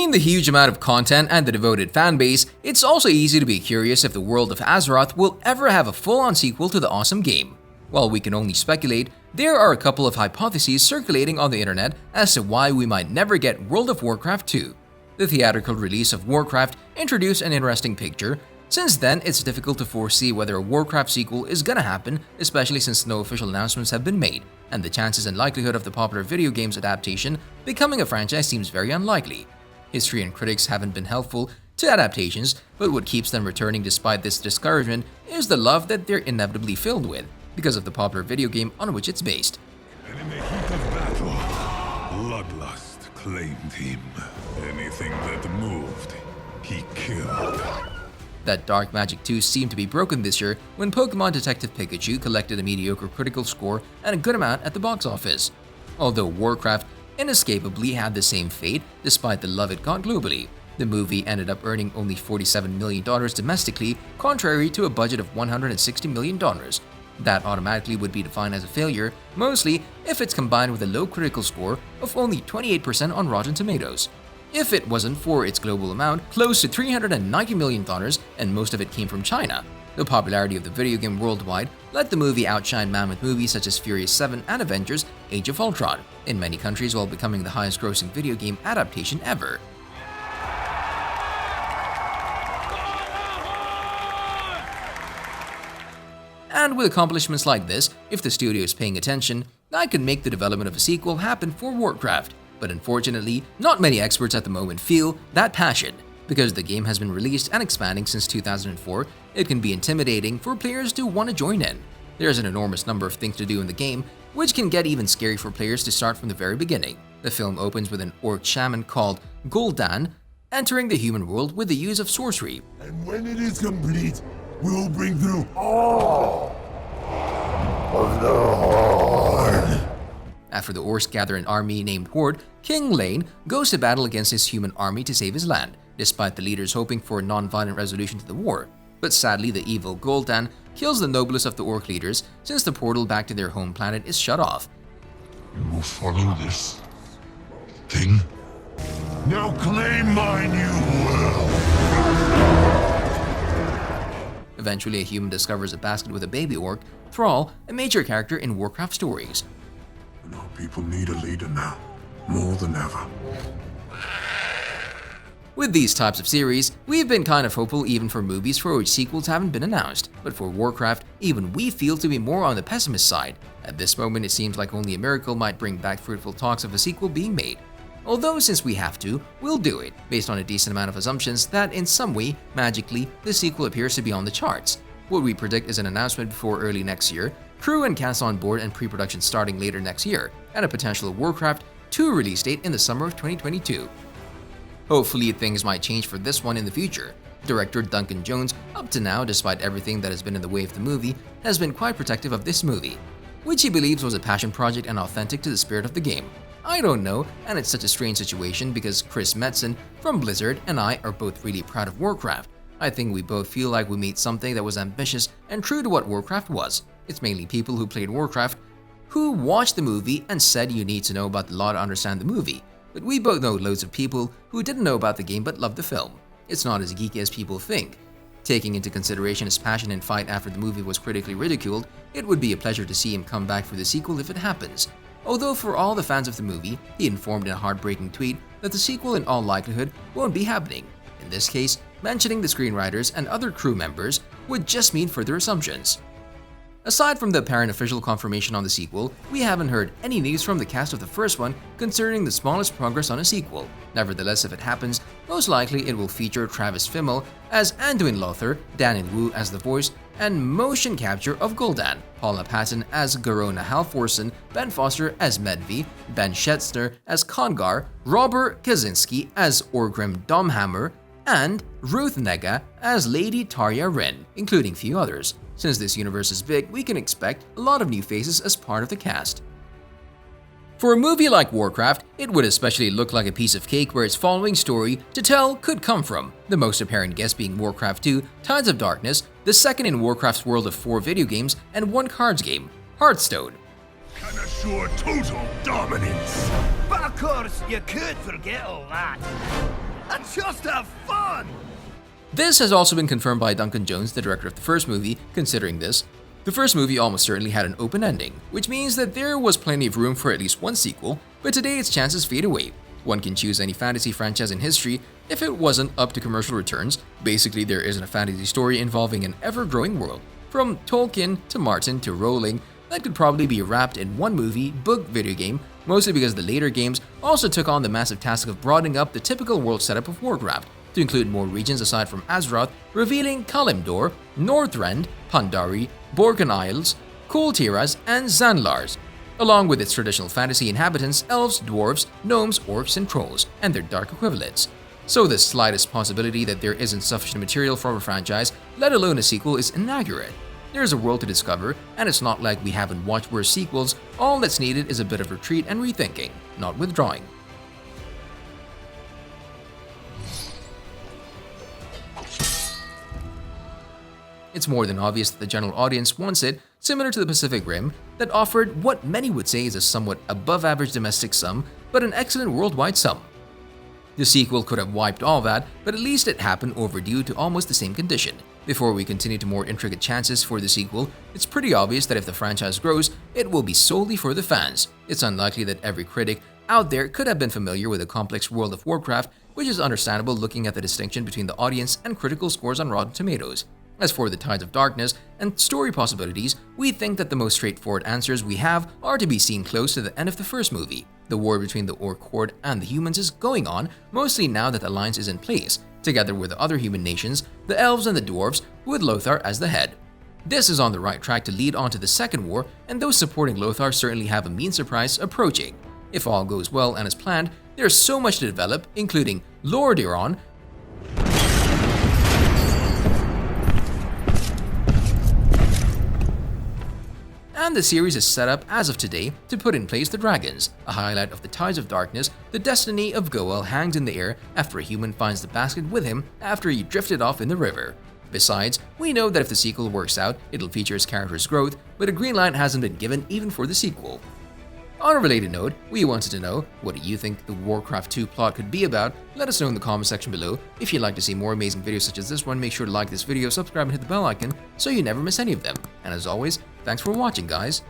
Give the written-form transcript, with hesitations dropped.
Between the huge amount of content and the devoted fanbase, it's also easy to be curious if the world of Azeroth will ever have a full-on sequel to the awesome game. While we can only speculate, there are a couple of hypotheses circulating on the internet as to why we might never get World of Warcraft 2. The theatrical release of Warcraft introduced an interesting picture. Since then, it's difficult to foresee whether a Warcraft sequel is gonna happen, especially since no official announcements have been made, and the chances and likelihood of the popular video game's adaptation becoming a franchise seems very unlikely. History and critics haven't been helpful to adaptations, but what keeps them returning despite this discouragement is the love that they're inevitably filled with, because of the popular video game on which it's based. And in the heat of battle, bloodlust claimed him. Anything that moved, he killed. That dark magic too seemed to be broken this year when Pokemon Detective Pikachu collected a mediocre critical score and a good amount at the box office. Although Warcraft inescapably had the same fate despite the love it got globally. The movie ended up earning only $47 million domestically, contrary to a budget of $160 million. That automatically would be defined as a failure, mostly if it's combined with a low critical score of only 28% on Rotten Tomatoes. If it wasn't for its global amount, close to $390 million, and most of it came from China. The popularity of the video game worldwide let the movie outshine mammoth movies such as Furious 7 and Avengers: Age of Ultron in many countries, while becoming the highest-grossing video game adaptation ever. And with accomplishments like this, if the studio is paying attention, that could make the development of a sequel happen for Warcraft. But unfortunately, not many experts at the moment feel that passion. Because the game has been released and expanding since 2004, it can be intimidating for players to want to join in. There's an enormous number of things to do in the game, which can get even scary for players to start from the very beginning. The film opens with an orc shaman called Gul'dan entering the human world with the use of sorcery. And when it is complete, we'll bring through all of the Horde. After the Orcs gather an army named Horde, King Llane goes to battle against his human army to save his land, despite the leaders hoping for a non-violent resolution to the war. But sadly, the evil Gul'dan kills the noblest of the Orc leaders since the portal back to their home planet is shut off. You will follow this thing? Now claim mine you will! Eventually, a human discovers a basket with a baby orc, Thrall, a major character in Warcraft stories. And our people need a leader now, more than ever. With these types of series, we've been kind of hopeful even for movies for which sequels haven't been announced, but for Warcraft, even we feel to be more on the pessimist side. At this moment, it seems like only a miracle might bring back fruitful talks of a sequel being made. Although since we have to, we'll do it, based on a decent amount of assumptions that in some way, magically, the sequel appears to be on the charts. What we predict is an announcement before early next year, crew and cast on board and pre-production starting later next year, and a potential Warcraft 2 release date in the summer of 2022. Hopefully things might change for this one in the future. Director Duncan Jones, up to now, despite everything that has been in the way of the movie, has been quite protective of this movie, which he believes was a passion project and authentic to the spirit of the game. I don't know, and it's such a strange situation because Chris Metzen from Blizzard and I are both really proud of Warcraft. I think we both feel like we made something that was ambitious and true to what Warcraft was. It's mainly people who played Warcraft who watched the movie and said you need to know about the law to understand the movie. But we both know loads of people who didn't know about the game but loved the film. It's not as geeky as people think. Taking into consideration his passion and fight after the movie was critically ridiculed, it would be a pleasure to see him come back for the sequel if it happens. Although for all the fans of the movie, he informed in a heartbreaking tweet that the sequel in all likelihood won't be happening. In this case, mentioning the screenwriters and other crew members would just mean further assumptions. Aside from the apparent official confirmation on the sequel, we haven't heard any news from the cast of the first one concerning the smallest progress on a sequel. Nevertheless, if it happens, most likely it will feature Travis Fimmel as Anduin Lothar, Daniel Wu as the voice, and motion capture of Gul'dan, Paula Patton as Garona Halforsen, Ben Foster as Medvi, Ben Schnetzer as Kongar, Robert Kazinsky as Orgrim Doomhammer, and Ruth Negga as Lady Llane Wrynn, including few others. Since this universe is big, we can expect a lot of new faces as part of the cast. For a movie like Warcraft, it would especially look like a piece of cake where its following story to tell could come from, the most apparent guess being Warcraft 2, Tides of Darkness, the second in Warcraft's world of 4 video games and 1 cards game, Hearthstone. Can assure total dominance. But of course, you could forget all that. and just have fun! This has also been confirmed by Duncan Jones, the director of the first movie, considering this. The first movie almost certainly had an open ending, which means that there was plenty of room for at least one sequel, but today its chances fade away. One can choose any fantasy franchise in history if it wasn't up to commercial returns. Basically, there isn't a fantasy story involving an ever-growing world, from Tolkien to Martin to Rowling, that could probably be wrapped in one movie, book, video game, mostly because the later games also took on the massive task of broadening up the typical world setup of Warcraft, to include more regions aside from Azeroth, revealing Kalimdor, Northrend, Pandari, Borken Isles, Kul Tiras, and Zanlars, along with its traditional fantasy inhabitants, elves, dwarves, gnomes, orcs, and trolls, and their dark equivalents. So the slightest possibility that there isn't sufficient material for a franchise, let alone a sequel, is inaccurate. There's a world to discover, and it's not like we haven't watched worse sequels. All that's needed is a bit of retreat and rethinking, not withdrawing. It's more than obvious that the general audience wants it, similar to the Pacific Rim, that offered what many would say is a somewhat above-average domestic sum, but an excellent worldwide sum. The sequel could have wiped all that, but at least it happened overdue to almost the same condition. Before we continue to more intricate chances for the sequel, it's pretty obvious that if the franchise grows, it will be solely for the fans. It's unlikely that every critic out there could have been familiar with the complex world of Warcraft, which is understandable looking at the distinction between the audience and critical scores on Rotten Tomatoes. As for the Tides of Darkness and story possibilities, we think that the most straightforward answers we have are to be seen close to the end of the first movie. The war between the Orc Horde and the humans is going on, mostly now that the alliance is in place, together with the other human nations, the elves and the dwarves, with Lothar as the head. This is on the right track to lead on to the second war, and those supporting Lothar certainly have a mean surprise approaching. If all goes well and as planned, there's so much to develop, including Lordaeron, and the series is set up as of today to put in place the dragons. A highlight of the Tides of Darkness, the destiny of Goel hangs in the air after a human finds the basket with him after he drifted off in the river. Besides, we know that if the sequel works out, it'll feature his character's growth, but a green light hasn't been given even for the sequel. On a related note, we wanted to know, what do you think the Warcraft 2 plot could be about? Let us know in the comment section below. If you'd like to see more amazing videos such as this one, make sure to like this video, subscribe, and hit the bell icon so you never miss any of them. And as always, thanks for watching, guys.